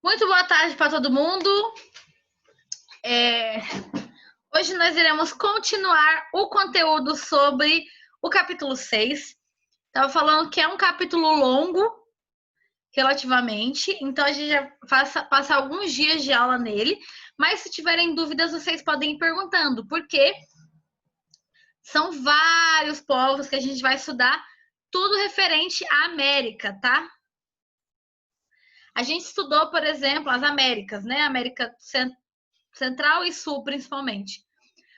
Muito boa tarde para todo mundo. Hoje nós iremos continuar o conteúdo sobre o capítulo 6. Estava falando que é um capítulo longo, relativamente, então a gente já passa alguns dias de aula nele, mas se tiverem dúvidas, vocês podem ir perguntando, porque são vários povos que a gente vai estudar, tudo referente à América, tá? A gente estudou, por exemplo, as Américas, né? América Central e Sul, principalmente.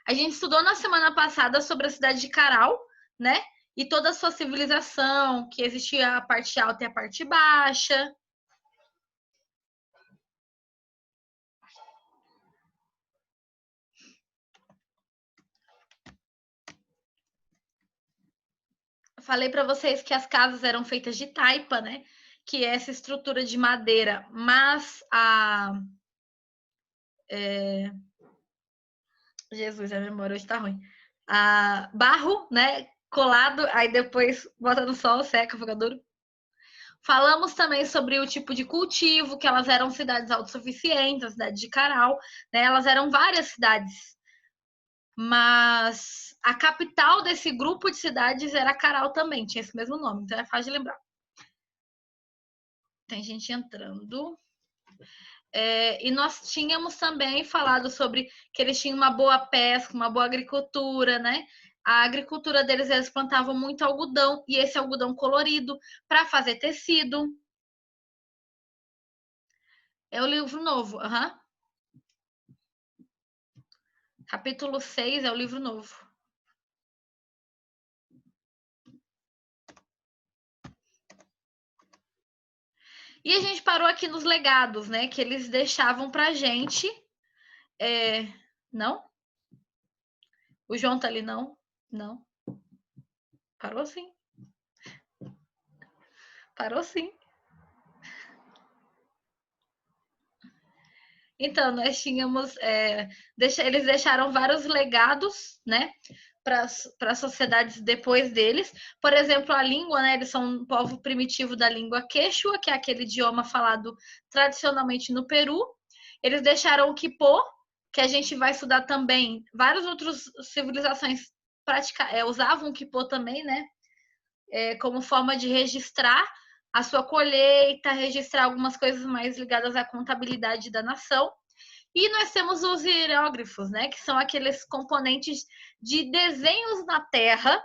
A gente estudou na semana passada sobre a cidade de Caral, né? E toda a sua civilização, que existia a parte alta e a parte baixa. Falei para vocês que as casas eram feitas de taipa, né? Que é essa estrutura de madeira, mas Jesus, a memória hoje tá ruim. Barro, né? Colado, aí depois bota no sol, seca, fica duro. Falamos também sobre o tipo de cultivo, que elas eram cidades autossuficientes, a cidade de Caral, né? Elas eram várias cidades, mas a capital desse grupo de cidades era Caral também, tinha esse mesmo nome, então é fácil de lembrar. Tem gente entrando. E nós tínhamos também falado sobre que eles tinham uma boa pesca, uma boa agricultura, né? A agricultura deles, eles plantavam muito algodão, e esse algodão colorido para fazer tecido. É o livro novo, Capítulo 6 é o livro novo. E a gente parou aqui nos legados, né? Que eles deixavam pra gente. Não? O João tá ali, não? Não. Parou sim. Parou sim. Então, nós tínhamos. Eles deixaram vários legados, né? Para as sociedades depois deles. Por exemplo, a língua, né? Eles são um povo primitivo da língua quechua, que é aquele idioma falado tradicionalmente no Peru. Eles deixaram o quipô, que a gente vai estudar também. Várias outras civilizações usavam o quipô também, né? Como forma de registrar a sua colheita, registrar algumas coisas mais ligadas à contabilidade da nação. E nós temos os hieróglifos, né? Que são aqueles componentes de desenhos na terra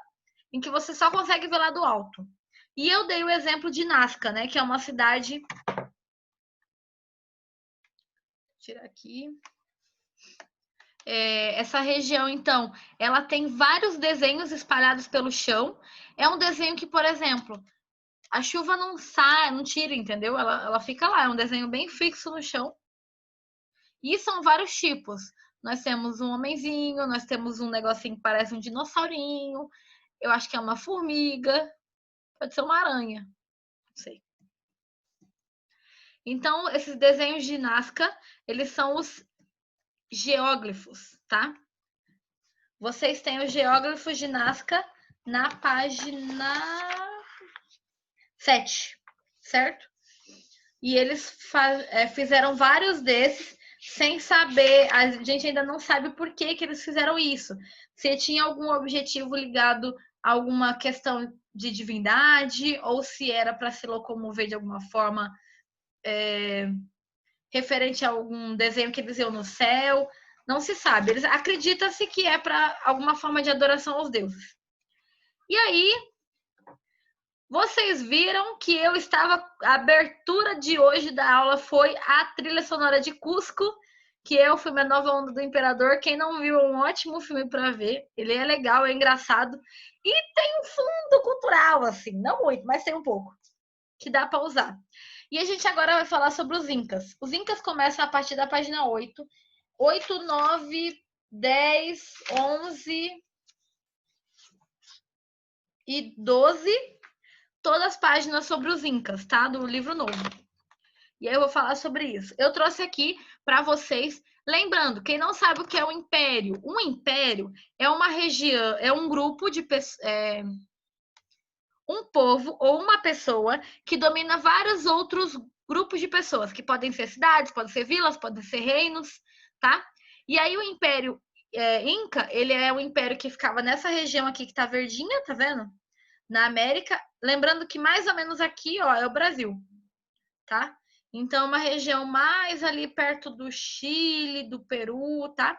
em que você só consegue ver lá do alto. E eu dei o exemplo de Nazca, né? Que é uma cidade. Vou tirar aqui. Essa região, então, ela tem vários desenhos espalhados pelo chão. É um desenho que, por exemplo, a chuva não sai, não tira, entendeu? Ela fica lá, é um desenho bem fixo no chão. E são vários tipos. Nós temos um homenzinho, nós temos um negocinho que parece um dinossaurinho. Eu acho que é uma formiga. Pode ser uma aranha. Não sei. Então, esses desenhos de Nazca, eles são os geóglifos, tá? Vocês têm os geóglifos de Nazca na página 7, certo? E eles fizeram vários desses sem saber, a gente ainda não sabe por que eles fizeram isso. Se tinha algum objetivo ligado a alguma questão de divindade, ou se era para se locomover de alguma forma referente a algum desenho que eles iam no céu. Não se sabe. Acredita-se que é para alguma forma de adoração aos deuses. E aí, vocês viram que eu estava. A abertura de hoje da aula foi a trilha sonora de Cusco, que é o filme A Nova Onda do Imperador. Quem não viu, é um ótimo filme para ver. Ele é legal, é engraçado. E tem um fundo cultural, assim, não muito, mas tem um pouco, que dá para usar. E a gente agora vai falar sobre os Incas. Os Incas começam a partir da página 8. 8, 9, 10, 11 e 12. Todas as páginas sobre os Incas, tá? Do livro novo. E aí eu vou falar sobre isso. Eu trouxe aqui para vocês, lembrando, quem não sabe o que é um império é uma região, é um grupo de um povo ou uma pessoa que domina vários outros grupos de pessoas, que podem ser cidades, podem ser vilas, podem ser reinos, tá? E aí o Império Inca, ele é um império que ficava nessa região aqui que tá verdinha, tá vendo? Na América, lembrando que mais ou menos aqui, ó, é o Brasil, tá? Então, uma região mais ali perto do Chile, do Peru, tá?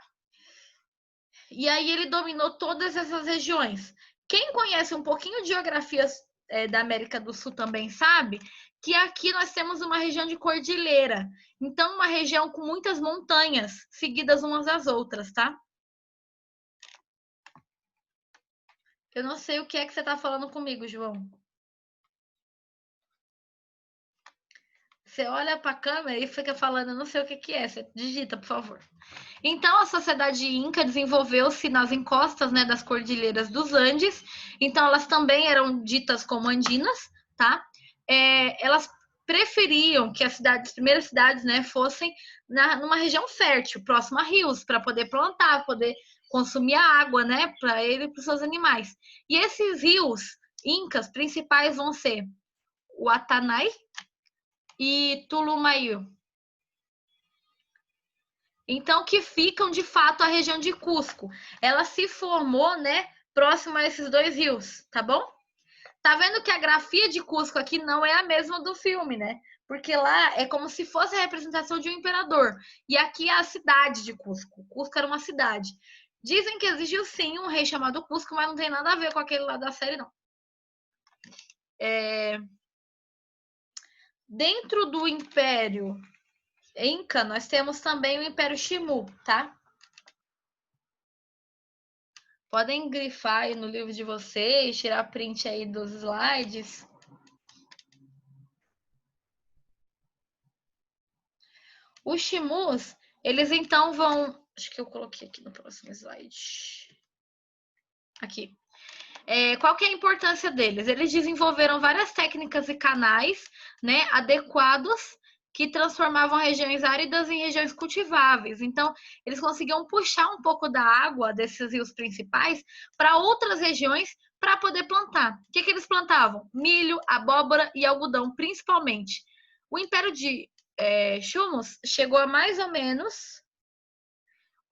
E aí ele dominou todas essas regiões. Quem conhece um pouquinho de geografia da América do Sul também sabe que aqui nós temos uma região de cordilheira. Então, uma região com muitas montanhas, seguidas umas das outras, tá? Eu não sei o que é que você está falando comigo, João. Você olha para a câmera e fica falando, eu não sei o que é. Você digita, por favor. Então, a sociedade inca desenvolveu-se nas encostas, né, das cordilheiras dos Andes. Então, elas também eram ditas como andinas, tá? Elas preferiam que as primeiras cidades, né, fossem numa região fértil, próxima a rios, para poder plantar, poder consumir a água, né, para ele e para os seus animais. E esses rios incas principais vão ser o Atanai e Tulumayu. Então, que ficam de fato a região de Cusco. Ela se formou, né, próximo a esses dois rios, tá bom? Tá vendo que a grafia de Cusco aqui não é a mesma do filme, né? Porque lá é como se fosse a representação de um imperador. E aqui é a cidade de Cusco. Cusco era uma cidade. Dizem que existiu sim um rei chamado Cusco, mas não tem nada a ver com aquele lá da série, não. Dentro do Império Inca, nós temos também o Império Shimu, tá? Podem grifar aí no livro de vocês, tirar print aí dos slides. Os Shimus, eles então vão... Acho que eu coloquei aqui no próximo slide. Aqui. Qual que é a importância deles? Eles desenvolveram várias técnicas e canais, né, adequados que transformavam regiões áridas em regiões cultiváveis. Então, eles conseguiam puxar um pouco da água desses rios principais para outras regiões para poder plantar. O que eles plantavam? Milho, abóbora e algodão, principalmente. O Império de Chumos chegou a mais ou menos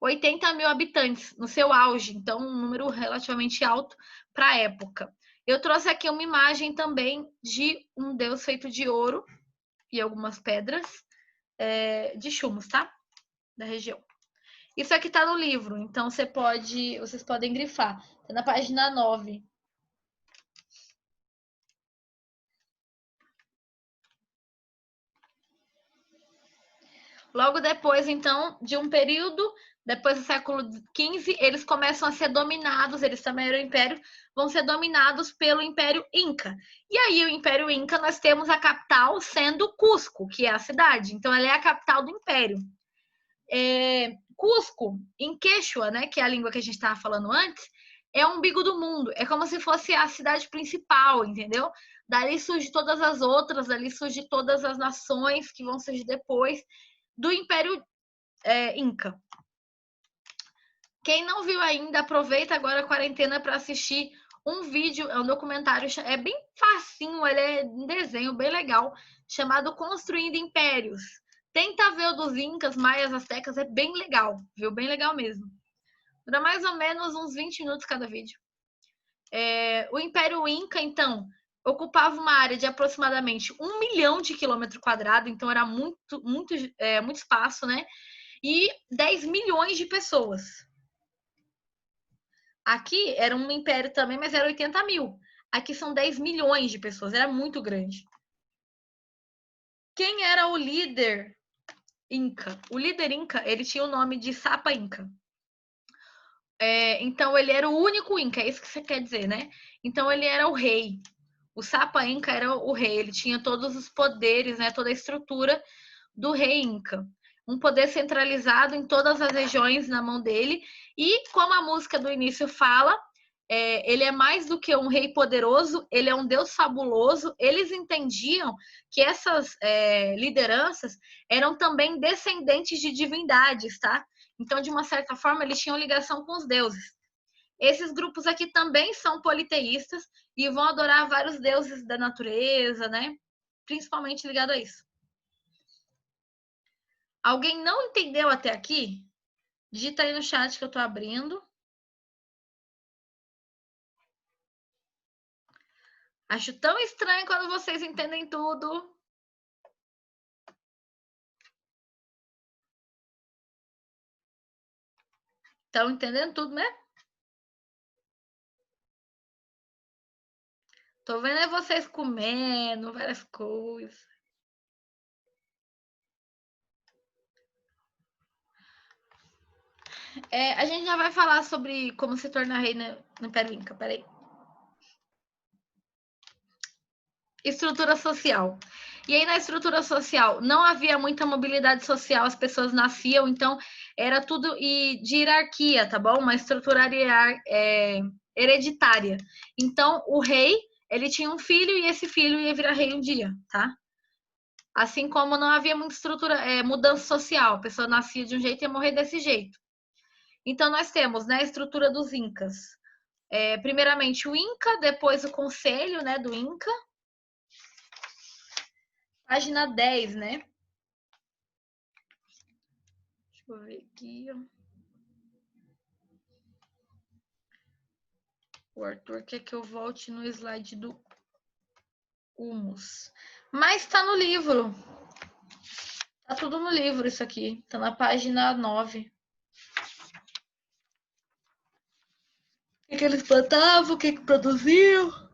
80 mil habitantes no seu auge, então um número relativamente alto para a época. Eu trouxe aqui uma imagem também de um deus feito de ouro e algumas pedras de Chumos, tá? Da região. Isso aqui tá no livro, então vocês podem grifar. Tá na página 9. Logo depois, então, de um período, depois do século XV, eles começam a ser dominados, eles também eram império, vão ser dominados pelo Império Inca. E aí, o Império Inca, nós temos a capital sendo Cusco, que é a cidade. Então, ela é a capital do Império. Cusco, em Quechua, né, que é a língua que a gente estava falando antes, é o umbigo do mundo. É como se fosse a cidade principal, entendeu? Dali surge todas as outras, dali surge todas as nações que vão surgir depois do Império Inca. Quem não viu ainda, aproveita agora a quarentena para assistir um vídeo, é um documentário, é bem facinho, ele é um desenho bem legal, chamado Construindo Impérios. Tenta ver o dos Incas, Maias, Aztecas, é bem legal, viu? Bem legal mesmo. Dura mais ou menos uns 20 minutos cada vídeo. O Império Inca, então, ocupava uma área de aproximadamente 1 milhão de quilômetro quadrado, então era muito espaço, né? E 10 milhões de pessoas. Aqui era um império também, mas era 80 mil. Aqui são 10 milhões de pessoas, era muito grande. Quem era o líder Inca? O líder Inca, ele tinha o nome de Sapa Inca. Então, ele era o único Inca, é isso que você quer dizer, né? Então, ele era o rei. O Sapa Inca era o rei, ele tinha todos os poderes, né? Toda a estrutura do rei Inca. Um poder centralizado em todas as regiões na mão dele. E, como a música do início fala, ele é mais do que um rei poderoso, ele é um deus fabuloso. Eles entendiam que essas lideranças eram também descendentes de divindades, tá? Então, de uma certa forma, eles tinham ligação com os deuses. Esses grupos aqui também são politeístas e vão adorar vários deuses da natureza, né? Principalmente ligado a isso. Alguém não entendeu até aqui? Digita aí no chat que eu tô abrindo. Acho tão estranho quando vocês entendem tudo. Estão entendendo tudo, né? Tô vendo é vocês comendo várias coisas. A gente já vai falar sobre como se tornar rei no Império Inca. Peraí. Estrutura social. E aí, na estrutura social, não havia muita mobilidade social, as pessoas nasciam, então era tudo de hierarquia, tá bom? Uma estrutura hereditária. Então, o rei, ele tinha um filho e esse filho ia virar rei um dia, tá? Assim como não havia muita estrutura, mudança social, a pessoa nascia de um jeito e ia morrer desse jeito. Então, nós temos, né, a estrutura dos Incas. Primeiramente o Inca, depois o conselho, né, do Inca. Página 10, né? Deixa eu ver aqui. O Arthur quer que eu volte no slide do humus. Mas tá no livro. Tá tudo no livro isso aqui. Tá na página 9. O que eles plantavam, o que produziam.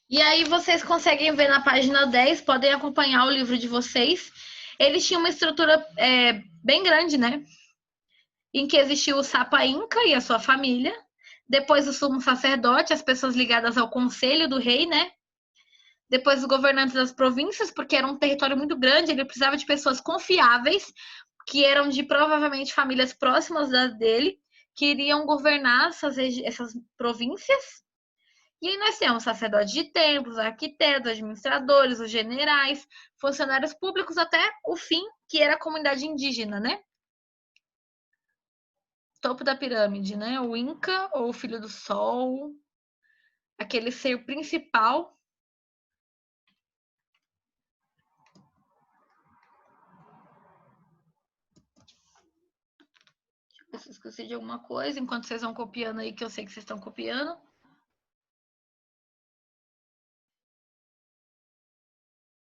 E aí vocês conseguem ver na página 10, podem acompanhar o livro de vocês. Eles tinham uma estrutura bem grande, né? Em que existiu o Sapa Inca e a sua família. Depois o sumo sacerdote, as pessoas ligadas ao conselho do rei, né? Depois os governantes das províncias, porque era um território muito grande, ele precisava de pessoas confiáveis, que eram de provavelmente famílias próximas dele, que iriam governar essas províncias. E aí nós temos sacerdotes de templos, arquitetos, administradores, os generais, funcionários públicos, até o fim, que era a comunidade indígena, né? Topo da pirâmide, né? O Inca, ou o Filho do Sol, aquele ser principal. Deixa eu ver se eu esqueci de alguma coisa, enquanto vocês vão copiando aí, que eu sei que vocês estão copiando.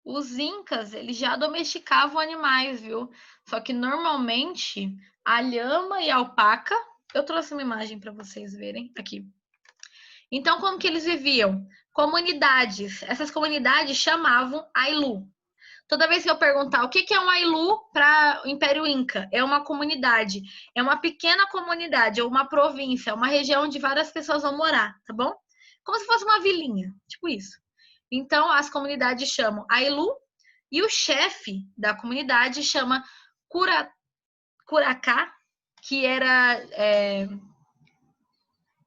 Os incas, eles já domesticavam animais, viu? Só que normalmente a lhama e a alpaca, eu trouxe uma imagem para vocês verem aqui. Então, como que eles viviam? Comunidades. Essas comunidades chamavam Ailu. Toda vez que eu perguntar o que é um Ailu para o Império Inca, é uma comunidade, é uma pequena comunidade, ou uma província, uma região onde várias pessoas vão morar, tá bom? Como se fosse uma vilinha, tipo isso. Então, as comunidades chamam Ailu e o chefe da comunidade chama Curacá, que era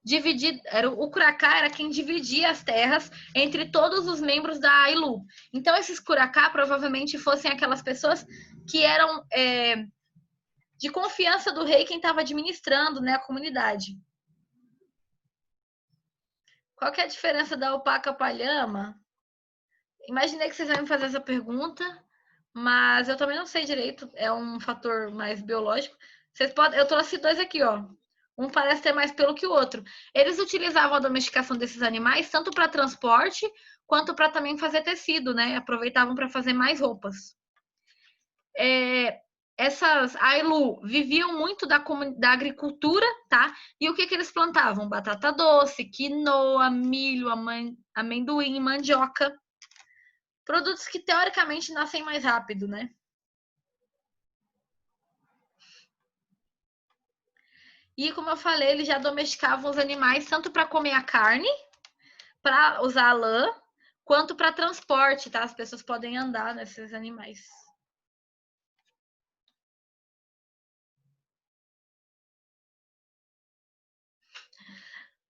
dividido. O Curacá era quem dividia as terras entre todos os membros da Ailu. Então, esses Curacá provavelmente fossem aquelas pessoas que eram de confiança do rei, quem estava administrando, né, a comunidade. Qual que é a diferença da alpaca para a lhama? Imaginei que vocês iam me fazer essa pergunta, mas eu também não sei direito, é um fator mais biológico. Eu trouxe dois aqui, ó. Um parece ter mais pelo que o outro. Eles utilizavam a domesticação desses animais tanto para transporte quanto para também fazer tecido, né? Aproveitavam para fazer mais roupas. Essas Ailu viviam muito da agricultura, tá? E o que eles plantavam? Batata doce, quinoa, milho, amendoim, mandioca. Produtos que teoricamente nascem mais rápido, né? E como eu falei, eles já domesticavam os animais tanto para comer a carne, para usar a lã, quanto para transporte, tá? As pessoas podem andar nesses animais.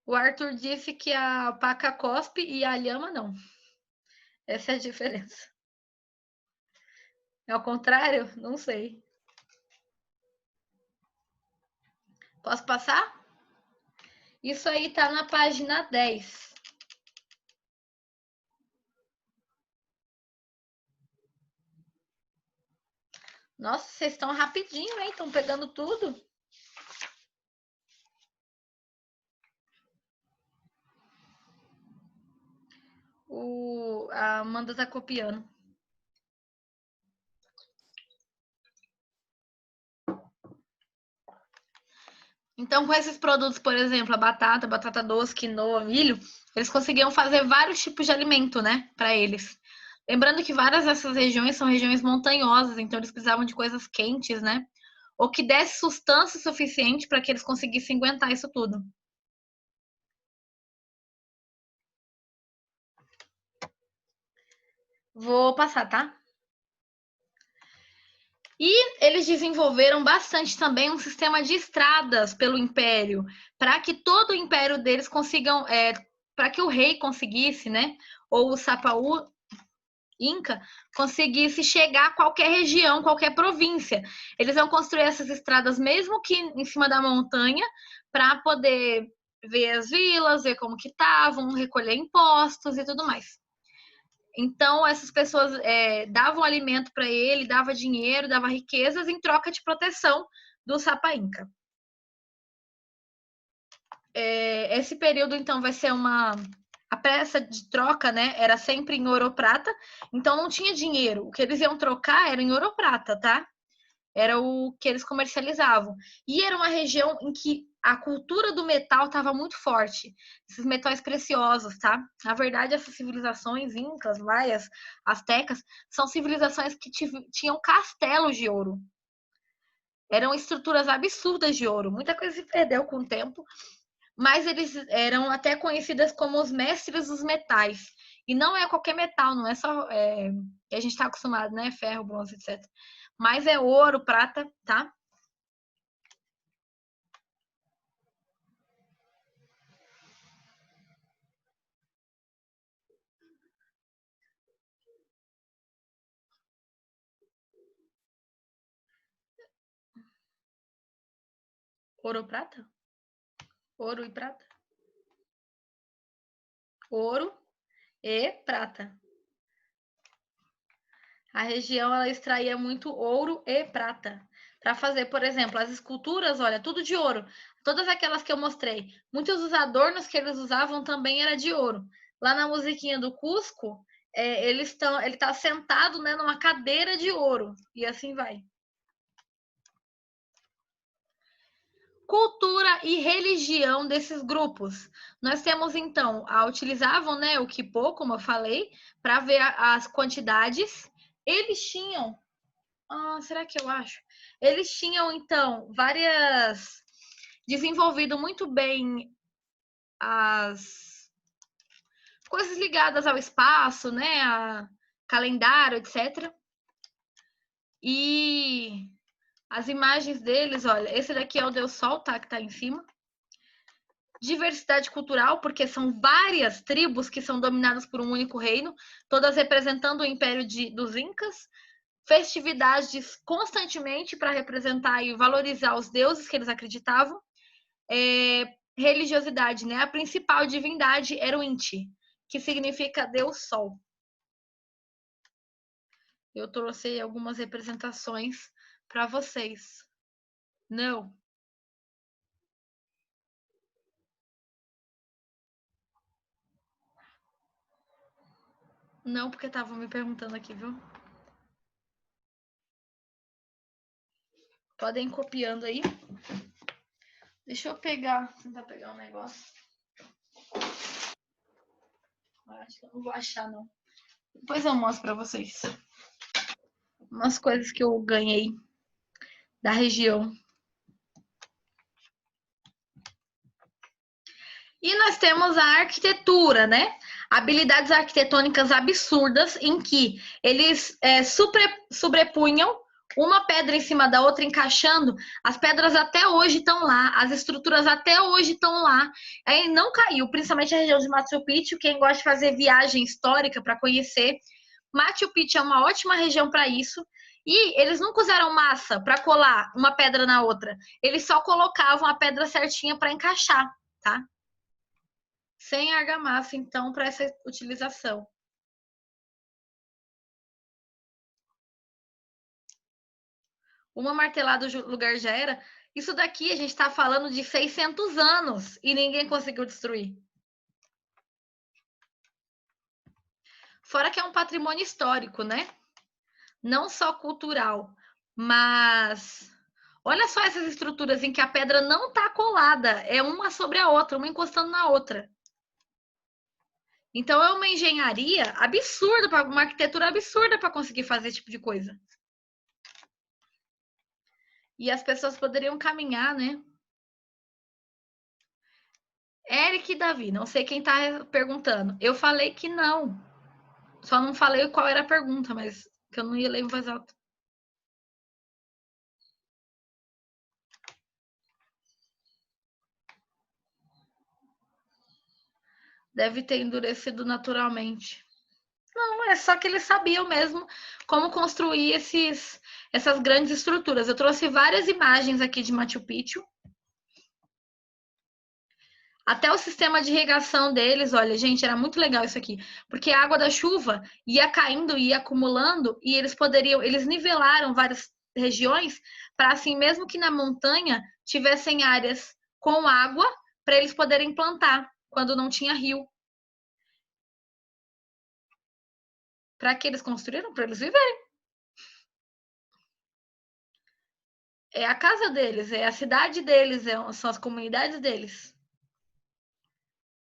O Arthur disse que a alpaca cospe e a lhama não. Essa é a diferença. É ao contrário? Não sei. Posso passar? Isso aí tá na página 10. Nossa, vocês estão rapidinho, hein? Estão pegando tudo. A Amanda tá copiando. Então, com esses produtos, por exemplo, a batata doce, quinoa, milho, eles conseguiam fazer vários tipos de alimento, né, para eles. Lembrando que várias dessas regiões são regiões montanhosas, então eles precisavam de coisas quentes, né? Ou que desse sustância suficiente para que eles conseguissem aguentar isso tudo. Vou passar, tá? E eles desenvolveram bastante também um sistema de estradas pelo império, para que todo o império deles consigam, para que o rei conseguisse, né, ou o Sapaú Inca conseguisse chegar a qualquer região, qualquer província. Eles vão construir essas estradas mesmo que em cima da montanha, para poder ver as vilas, ver como que estavam, recolher impostos e tudo mais. Então, essas pessoas davam alimento para ele, dava dinheiro, dava riquezas em troca de proteção do Sapa Inca. Esse período, então, vai ser a peça de troca, né? Era sempre em ouro ou prata, então não tinha dinheiro. O que eles iam trocar era em ouro ou prata, tá? Era o que eles comercializavam. E era uma região em que a cultura do metal estava muito forte. Esses metais preciosos, tá? Na verdade, essas civilizações incas, maias, astecas, são civilizações que tinham castelos de ouro. Eram estruturas absurdas de ouro. Muita coisa se perdeu com o tempo, mas eles eram até conhecidas como os mestres dos metais. E não é qualquer metal, não é só que a gente está acostumado, né? Ferro, bronze, etc. Mas é ouro, prata, tá? Ouro ou prata? Ouro e prata? Ouro e prata. A região ela extraía muito ouro e prata para fazer, por exemplo, as esculturas, olha, tudo de ouro. Todas aquelas que eu mostrei, muitos dos adornos que eles usavam também era de ouro. Lá na musiquinha do Cusco, ele está sentado, né, numa cadeira de ouro e assim vai. Cultura e religião desses grupos. Nós temos então, utilizavam, né, o quipô, como eu falei, para ver as quantidades. Eles tinham, será que eu acho? Eles tinham então várias desenvolvido muito bem as coisas ligadas ao espaço, né, a calendário, etc. E as imagens deles, olha, esse daqui é o Deus Sol, tá, que tá em cima. Diversidade cultural, porque são várias tribos que são dominadas por um único reino, todas representando o império dos Incas. Festividades constantemente para representar e valorizar os deuses que eles acreditavam. Religiosidade, né? A principal divindade era o Inti, que significa Deus Sol. Eu trouxe algumas representações para vocês. Não. Não, porque estavam me perguntando aqui, viu? Podem ir copiando aí. Deixa eu tentar pegar um negócio. Acho que eu não vou achar, não. Depois eu mostro para vocês. Umas coisas que eu ganhei da região. E nós temos a arquitetura, né? Habilidades arquitetônicas absurdas em que eles sobrepunham uma pedra em cima da outra, encaixando. As pedras até hoje estão lá, as estruturas até hoje estão lá. Aí não caiu, principalmente a região de Machu Picchu. Quem gosta de fazer viagem histórica para conhecer, Machu Picchu é uma ótima região para isso. E eles nunca usaram massa para colar uma pedra na outra. Eles só colocavam a pedra certinha para encaixar, tá? Sem argamassa, então, para essa utilização. Uma martelada o lugar já era. Isso daqui a gente está falando de 600 anos e ninguém conseguiu destruir. Fora que é um patrimônio histórico, né? Não só cultural, mas olha só essas estruturas em que a pedra não está colada, é uma sobre a outra, uma encostando na outra. Então é uma engenharia absurda, uma arquitetura absurda para conseguir fazer esse tipo de coisa. E as pessoas poderiam caminhar, né? Eric e Davi, não sei quem está perguntando. Eu falei que não. Só não falei qual era a pergunta, mas que eu não ia ler em voz alta. Deve ter endurecido naturalmente. Não, é só que eles sabiam mesmo como construir essas grandes estruturas. Eu trouxe várias imagens aqui de Machu Picchu. Até o sistema de irrigação deles, olha, gente, era muito legal isso aqui, porque a água da chuva ia caindo e ia acumulando e eles nivelaram várias regiões para assim, mesmo que na montanha tivessem áreas com água para eles poderem plantar quando não tinha rio. Para que eles construíram? Para eles viverem. É a casa deles, é a cidade deles, são as comunidades deles.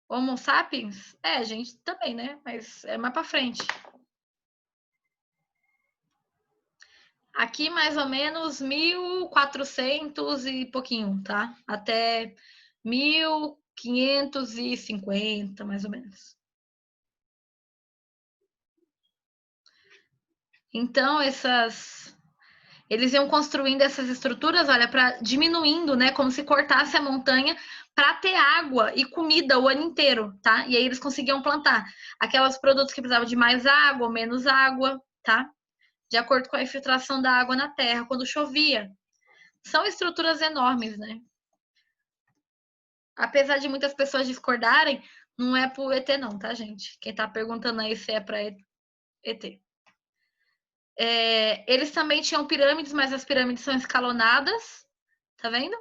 Homo sapiens? É, a gente também, né? Mas é mais para frente. Aqui mais ou menos 1400 e pouquinho, tá? Até 1550, mais ou menos. Então, eles iam construindo essas estruturas, olha, para diminuindo, né, como se cortasse a montanha para ter água e comida o ano inteiro, tá? E aí eles conseguiam plantar aqueles produtos que precisavam de mais água ou menos água, tá? De acordo com a infiltração da água na terra quando chovia. São estruturas enormes, né? Apesar de muitas pessoas discordarem, não é pro ET não, tá, gente? Quem tá perguntando aí se é para ET. Eles também tinham pirâmides, mas as pirâmides são escalonadas, tá vendo?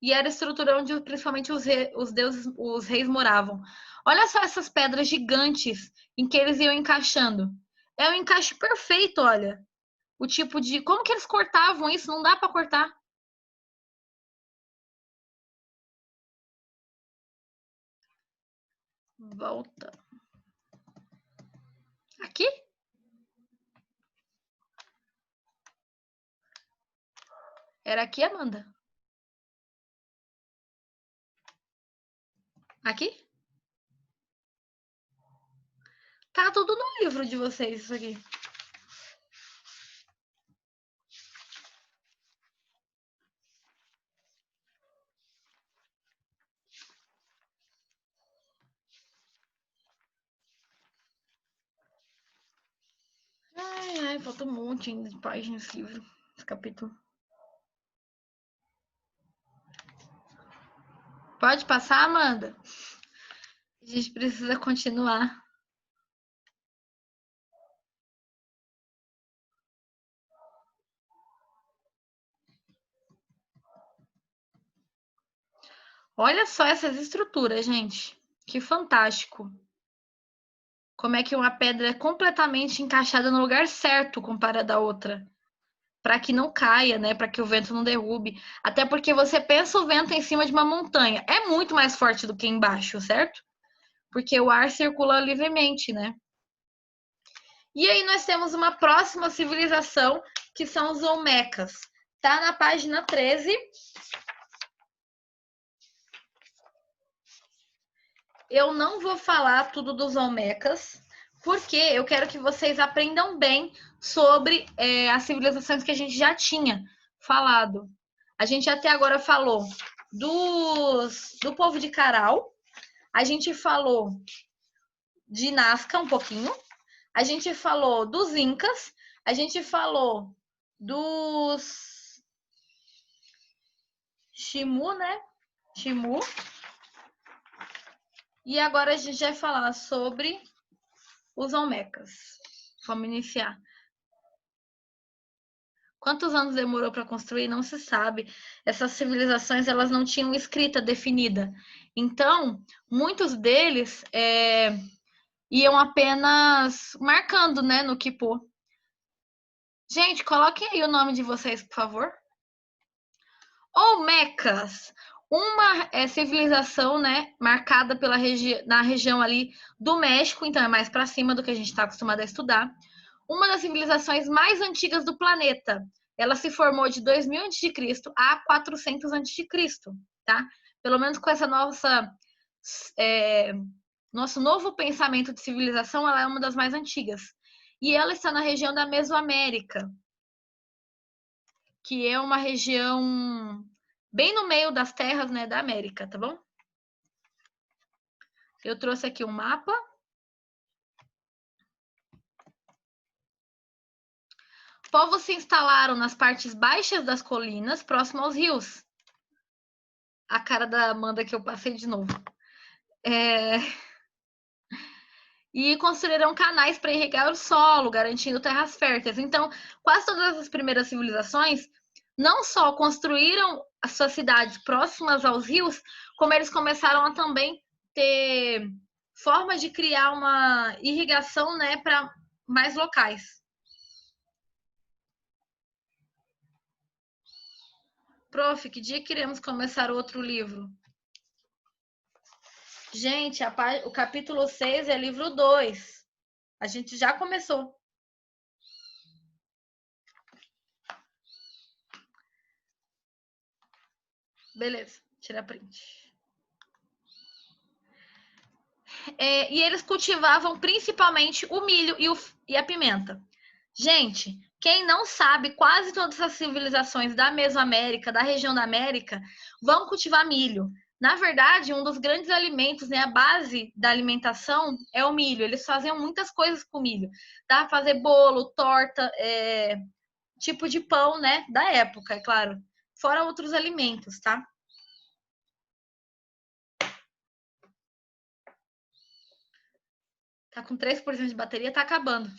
E era a estrutura onde principalmente os deuses, os reis moravam. Olha só essas pedras gigantes em que eles iam encaixando. É um encaixe perfeito, olha. O tipo de... Como que eles cortavam isso? Não dá para cortar. Volta. Aqui? Era aqui, Amanda? Aqui? Tá tudo no livro de vocês, isso aqui. Ai, falta um monte de páginas nesse livro, esse capítulo. Pode passar, Amanda? A gente precisa continuar. Olha só essas estruturas, gente. Que fantástico. Como é que uma pedra é completamente encaixada no lugar certo comparada à outra. Para que não caia, né? Para que o vento não derrube. Até porque você pensa o vento em cima de uma montanha. É muito mais forte do que embaixo, certo? Porque o ar circula livremente, né? E aí nós temos uma próxima civilização, que são os Olmecas. Tá na página 13. Eu não vou falar tudo dos Olmecas, porque eu quero que vocês aprendam bem sobre as civilizações que a gente já tinha falado. A gente até agora falou do povo de Caral, a gente falou de Nazca um pouquinho, a gente falou dos Incas, a gente falou dos Chimu, né? Chimu. E agora a gente vai falar sobre os Olmecas. Vamos iniciar. Quantos anos demorou para construir? Não se sabe. Essas civilizações elas não tinham escrita definida. Então, muitos deles iam apenas marcando, né, no quipu. Gente, coloquem aí o nome de vocês, por favor. Olmecas, uma civilização, né, marcada na região ali do México, então é mais para cima do que a gente está acostumado a estudar. Uma das civilizações mais antigas do planeta. Ela se formou de 2000 a.C. a 400 a.C., tá? Pelo menos com essa nosso novo pensamento de civilização, ela é uma das mais antigas. E ela está na região da Mesoamérica, que é uma região bem no meio das terras, né, da América, tá bom? Eu trouxe aqui um mapa. Povos se instalaram nas partes baixas das colinas, próximo aos rios. A cara da Amanda que eu passei de novo. E construíram canais para irrigar o solo, garantindo terras férteis. Então, quase todas as primeiras civilizações não só construíram as suas cidades próximas aos rios, como eles começaram a também ter formas de criar uma irrigação, né, para mais locais. Prof, que dia queremos começar outro livro? Gente, o capítulo 6 é livro 2. A gente já começou. Beleza, tira print. E eles cultivavam principalmente o milho e a pimenta. Gente, quem não sabe, quase todas as civilizações da Mesoamérica, da região da América, vão cultivar milho. Na verdade, um dos grandes alimentos, né, a base da alimentação é o milho. Eles faziam muitas coisas com milho, tá? Fazer bolo, torta, tipo de pão, né, da época, é claro. Fora outros alimentos, tá? Tá com 3% de bateria, tá acabando.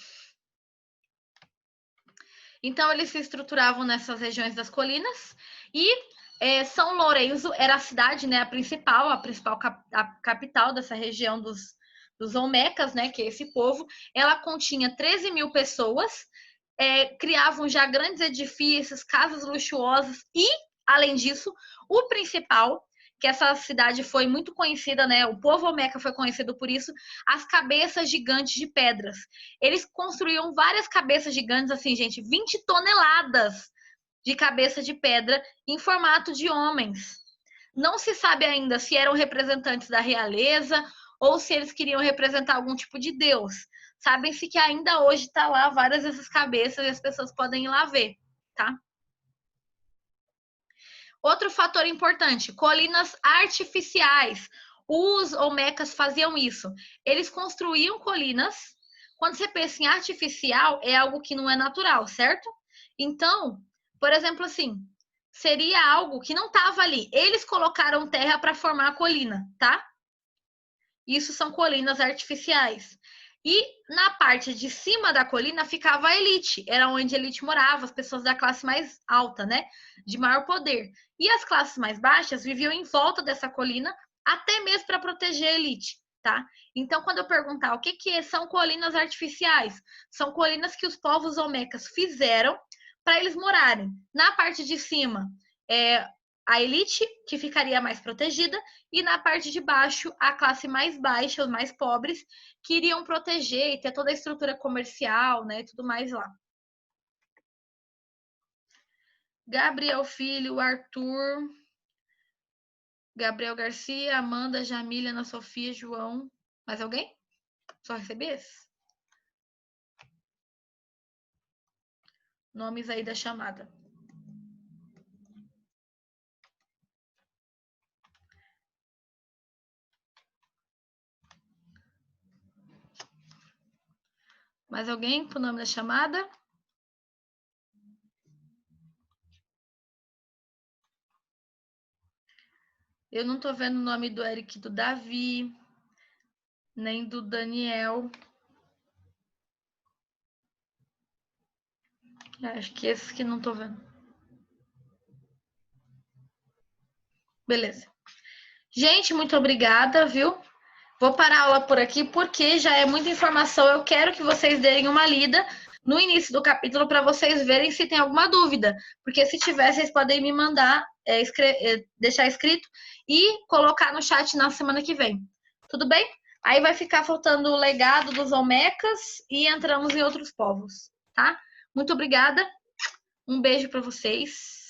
Então, eles se estruturavam nessas regiões das colinas e São Lourenço era a cidade, né, a principal capital dessa região dos Olmecas, né, que é esse povo. Ela continha 13 mil pessoas, criavam já grandes edifícios, casas luxuosas e, além disso, o principal, que essa cidade foi muito conhecida, né? O povo Olmeca foi conhecido por isso, as cabeças gigantes de pedras. Eles construíam várias cabeças gigantes, assim, gente, 20 toneladas de cabeça de pedra em formato de homens. Não se sabe ainda se eram representantes da realeza ou se eles queriam representar algum tipo de deus. Sabem-se que ainda hoje está lá várias dessas cabeças e as pessoas podem ir lá ver, tá? Outro fator importante, colinas artificiais. Os olmecas faziam isso. Eles construíam colinas. Quando você pensa em artificial, é algo que não é natural, certo? Então, por exemplo, assim, seria algo que não estava ali. Eles colocaram terra para formar a colina, tá? Isso são colinas artificiais. E na parte de cima da colina ficava a elite, era onde a elite morava, as pessoas da classe mais alta, né? De maior poder. E as classes mais baixas viviam em volta dessa colina, até mesmo para proteger a elite, tá? Então, quando eu perguntar o que são colinas artificiais, são colinas que os povos olmecas fizeram para eles morarem. Na parte de cima, a elite, que ficaria mais protegida, e na parte de baixo, a classe mais baixa, os mais pobres, que iriam proteger e ter toda a estrutura comercial, né, e tudo mais lá. Gabriel Filho, Arthur, Gabriel Garcia, Amanda, Jamília, Ana Sofia, João. Mais alguém? Só recebi esse? Nomes aí da chamada. Mais alguém pro nome da chamada? Eu não tô vendo o nome do Eric, do Davi, nem do Daniel. Acho que esse que não tô vendo. Beleza. Gente, muito obrigada, viu? Vou parar a aula por aqui porque já é muita informação. Eu quero que vocês deem uma lida no início do capítulo para vocês verem se tem alguma dúvida. Porque se tiver, vocês podem me mandar, deixar escrito e colocar no chat na semana que vem. Tudo bem? Aí vai ficar faltando o legado dos Olmecas e entramos em outros povos, tá? Muito obrigada. Um beijo para vocês.